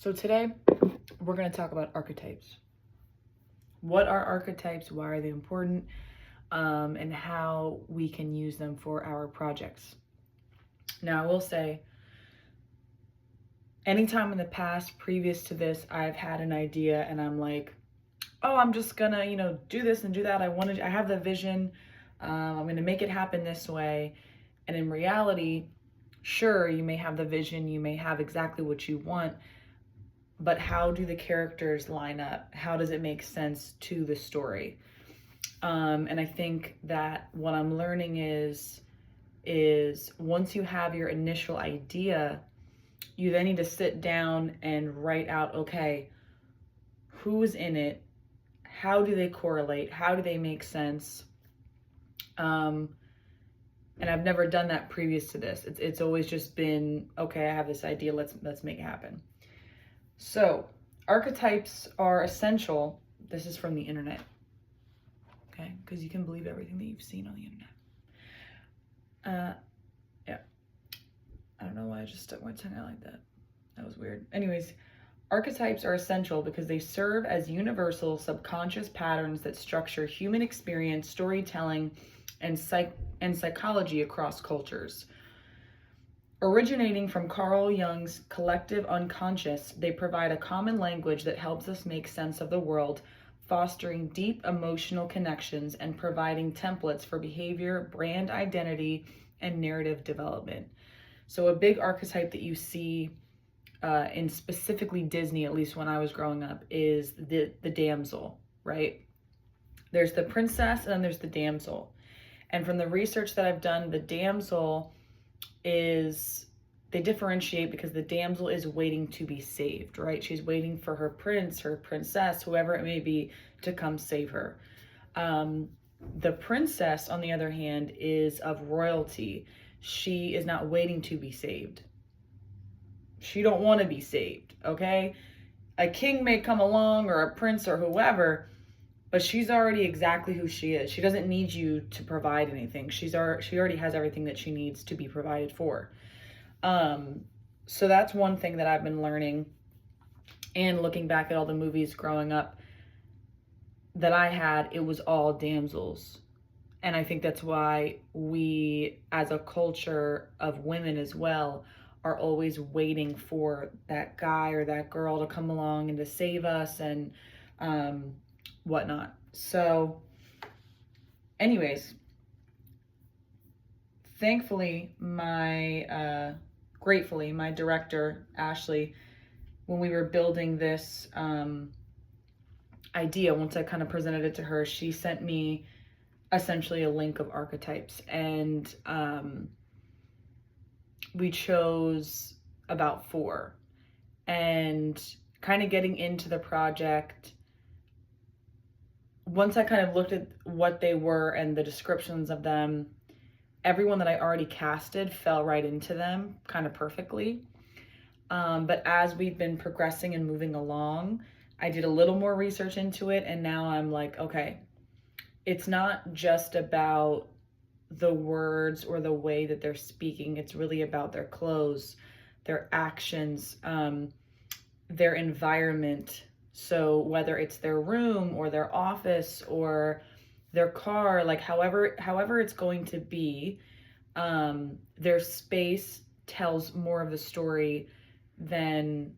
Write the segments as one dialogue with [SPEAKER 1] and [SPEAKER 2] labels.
[SPEAKER 1] So today we're going to talk about archetypes. What are archetypes? Why are they important? And how we can use them for our projects. Now, I will say, anytime in the past previous to this, I've had an idea and I'm like, oh, I'm just gonna, do this and do that. I have the vision. I'm gonna make it happen this way. And in reality, sure, you may have the vision, you may have exactly what you want, but how do the characters line up? How does it make sense to the story? And I think that what I'm learning is once you have your initial idea, you then need to sit down and write out, okay, who's in it? How do they correlate? How do they make sense? And I've never done that previous to this. It's always just been, okay, I have this idea, let's make it happen. So, archetypes are essential. This is from the internet, okay? Because you can believe everything that you've seen on the internet. Yeah. I don't know why I just stuck my tongue out like that. That was weird. Anyways, archetypes are essential because they serve as universal subconscious patterns that structure human experience, storytelling, and psychology across cultures. Originating from Carl Jung's collective unconscious, they provide a common language that helps us make sense of the world, fostering deep emotional connections and providing templates for behavior, brand identity, and narrative development. So a big archetype that you see in specifically Disney, at least when I was growing up, is the damsel, right? There's the princess and then there's the damsel. And from the research that I've done, the damsel they differentiate because the damsel is waiting to be saved, right? She's waiting for her prince, her princess, whoever it may be, to come save her. The princess, on the other hand, is of royalty. She is not waiting to be saved. She don't want to be saved, okay? A king may come along or a prince or whoever, but she's already exactly who she is. She doesn't need you to provide anything. She already has everything that she needs to be provided for. So that's one thing that I've been learning, and looking back at all the movies growing up that I had, it was all damsels. And I think that's why we, as a culture of women as well, are always waiting for that guy or that girl to come along and to save us and whatnot. So anyways, thankfully, gratefully, my director, Ashley, when we were building this idea, once I kind of presented it to her, she sent me essentially a link of archetypes, and we chose about 4. And kind of getting into the project, once I kind of looked at what they were and the descriptions of them, everyone that I already casted fell right into them kind of perfectly. But as we've been progressing and moving along, I did a little more research into it, and now I'm like, okay, it's not just about the words or the way that they're speaking. It's really about their clothes, their actions, their environment. So whether it's their room or their office or their car, like however it's going to be, their space tells more of the story than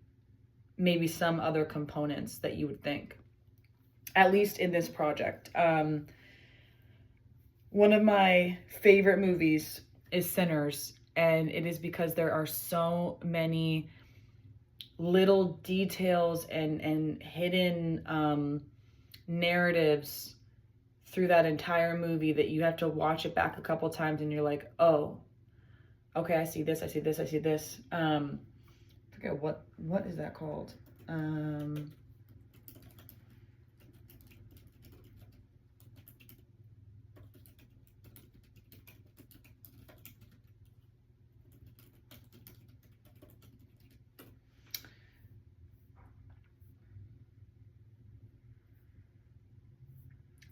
[SPEAKER 1] maybe some other components that you would think, at least in this project. One of my favorite movies is Sinners, and it is because there are so many little details and hidden narratives through that entire movie that you have to watch it back a couple times and you're like, oh, okay, I see this, I see this, I see this. I forget what is that called?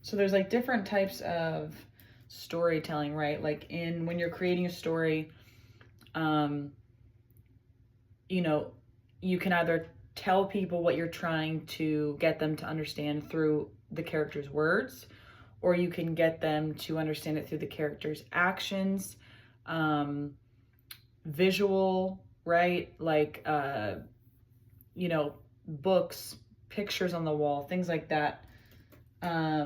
[SPEAKER 1] So there's like different types of storytelling, right? Like when you're creating a story, you can either tell people what you're trying to get them to understand through the character's words, or you can get them to understand it through the character's actions, visual, right? Like, you know, books, pictures on the wall, things like that. I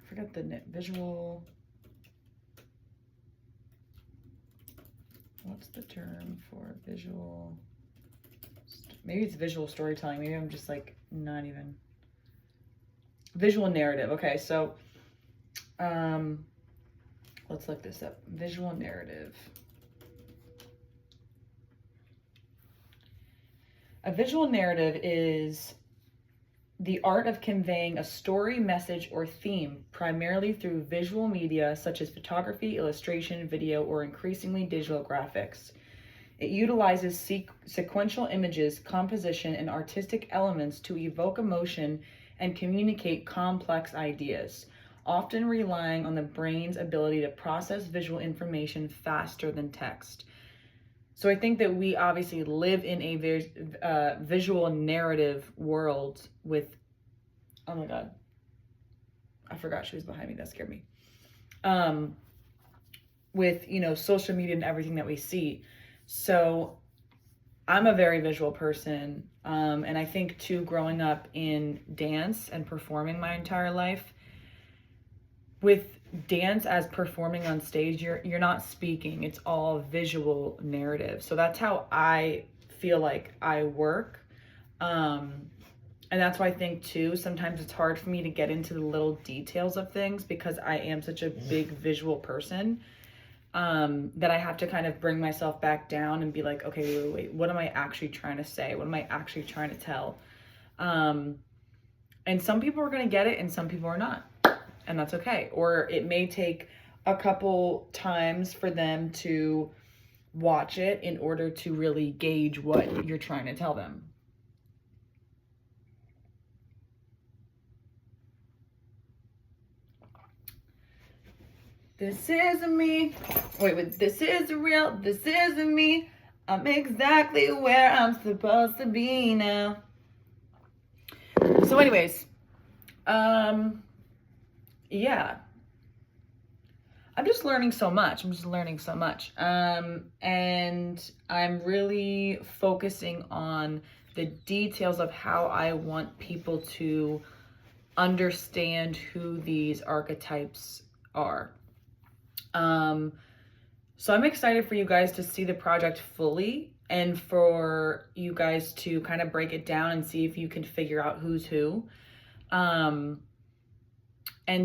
[SPEAKER 1] forgot the visual. What's the term for visual? Maybe it's visual storytelling. Maybe I'm just like not even. Visual narrative. Okay, so let's look this up. Visual narrative. A visual narrative is the art of conveying a story, message, or theme primarily through visual media such as photography, illustration, video, or increasingly digital graphics. It utilizes sequential images, composition, and artistic elements to evoke emotion and communicate complex ideas, often relying on the brain's ability to process visual information faster than text. So I think that we obviously live in a visual narrative world with, oh my God, I forgot she was behind me, that scared me. With, you know, social media and everything that we see. So I'm a very visual person. And I think too, growing up in dance and performing my entire life, with dance as performing on stage, you're not speaking, it's all visual narrative. So that's how I feel like I work. And that's why I think too, sometimes it's hard for me to get into the little details of things because I am such a big visual person, that I have to kind of bring myself back down and be like, okay, wait, what am I actually trying to say? What am I actually trying to tell? And some people are going to get it and some people are not. And that's okay. Or it may take a couple times for them to watch it in order to really gauge what you're trying to tell them. This isn't me. Wait, this is real. This isn't me. I'm exactly where I'm supposed to be now. So anyways, yeah, I'm just learning so much. And I'm really focusing on the details of how I want people to understand who these archetypes are. So I'm excited for you guys to see the project fully and for you guys to kind of break it down and see if you can figure out who's who. And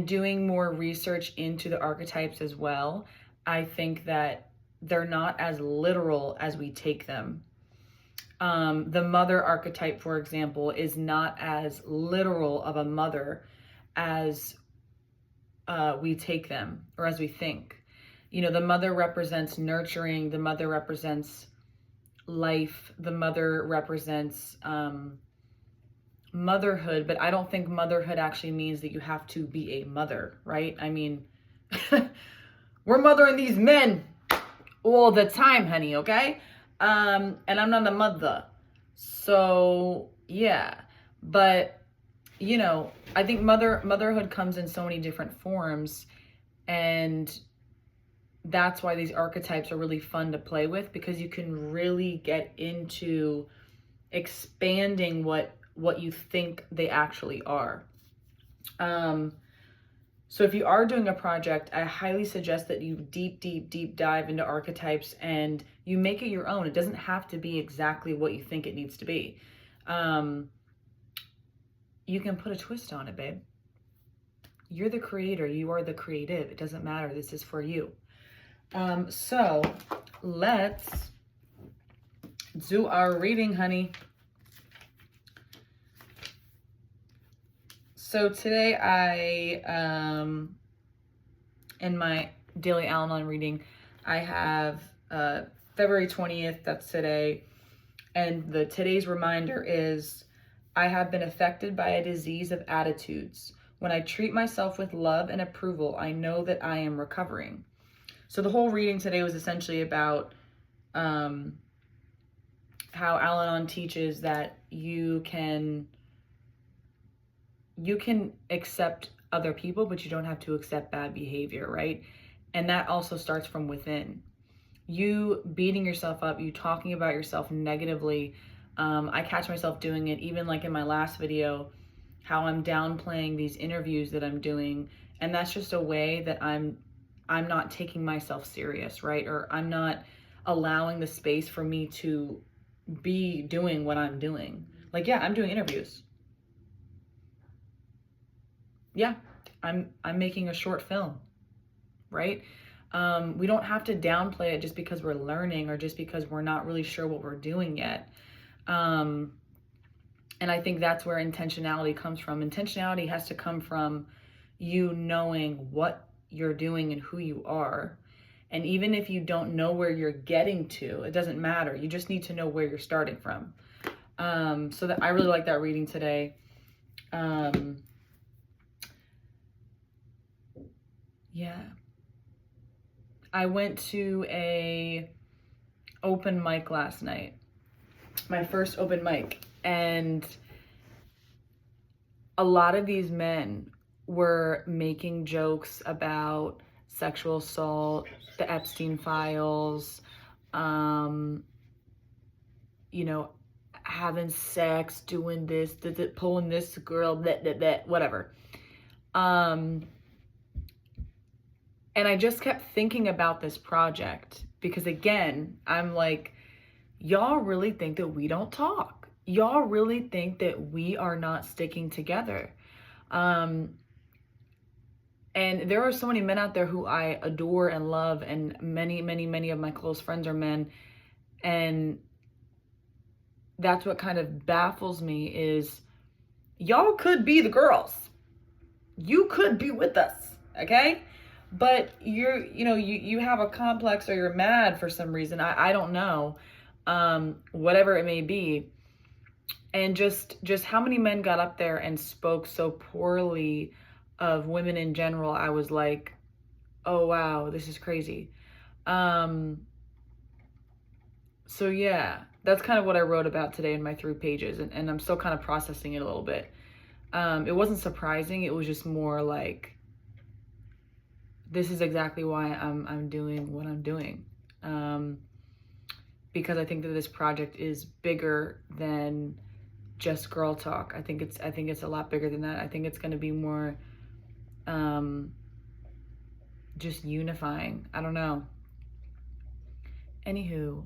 [SPEAKER 1] doing more research into the archetypes as well, I think that they're not as literal as we take them. The mother archetype, for example, is not as literal of a mother as we take them or as we think. You know, the mother represents nurturing, the mother represents life, the mother represents motherhood, but I don't think motherhood actually means that you have to be a mother, right? I mean, we're mothering these men all the time, honey, okay? And I'm not a mother. So, yeah. But, you know, I think motherhood comes in so many different forms, and that's why these archetypes are really fun to play with, because you can really get into expanding what you think they actually are. So if you are doing a project, I highly suggest that you deep dive into archetypes and you make it your own. It doesn't have to be exactly what you think it needs to be. You can put a twist on it, babe. You're the creator. You are the creative. It doesn't matter. This is for you. So let's do our reading, honey. So today in my daily Al-Anon reading, I have February 20th, that's today. And today's reminder is, I have been affected by a disease of attitudes. When I treat myself with love and approval, I know that I am recovering. So the whole reading today was essentially about how Al-Anon teaches that you can accept other people, but you don't have to accept bad behavior, right? And that also starts from within. You beating yourself up, you talking about yourself negatively. I catch myself doing it even like in my last video, how I'm downplaying these interviews that I'm doing. And that's just a way that I'm not taking myself serious, right? Or I'm not allowing the space for me to be doing what I'm doing. Like, yeah, I'm doing interviews. Yeah, I'm making a short film, right? We don't have to downplay it just because we're learning or just because we're not really sure what we're doing yet. And I think that's where intentionality comes from. Intentionality has to come from you knowing what you're doing and who you are. And even if you don't know where you're getting to, it doesn't matter. You just need to know where you're starting from. So that I really like that reading today. Yeah. I went to a open mic last night. My first open mic. And a lot of these men were making jokes about sexual assault, the Epstein files, you know, having sex, doing this, pulling this girl, whatever. And I just kept thinking about this project because, again, I'm like, y'all really think that we don't talk. Y'all really think that we are not sticking together. And there are so many men out there who I adore and love, and many, many, many of my close friends are men. And that's what kind of baffles me is y'all could be the girls. You could be with us, okay? But you have a complex or you're mad for some reason. I don't know. Whatever it may be. And just how many men got up there and spoke so poorly of women in general. I was like, oh wow, this is crazy. So yeah, that's kind of what I wrote about today in my 3 pages, and I'm still kind of processing it a little bit. It wasn't surprising, it was just more like, this is exactly why I'm doing what I'm doing. Because I think that this project is bigger than just girl talk. I think it's a lot bigger than that. I think it's going to be more just unifying. I don't know. Anywho,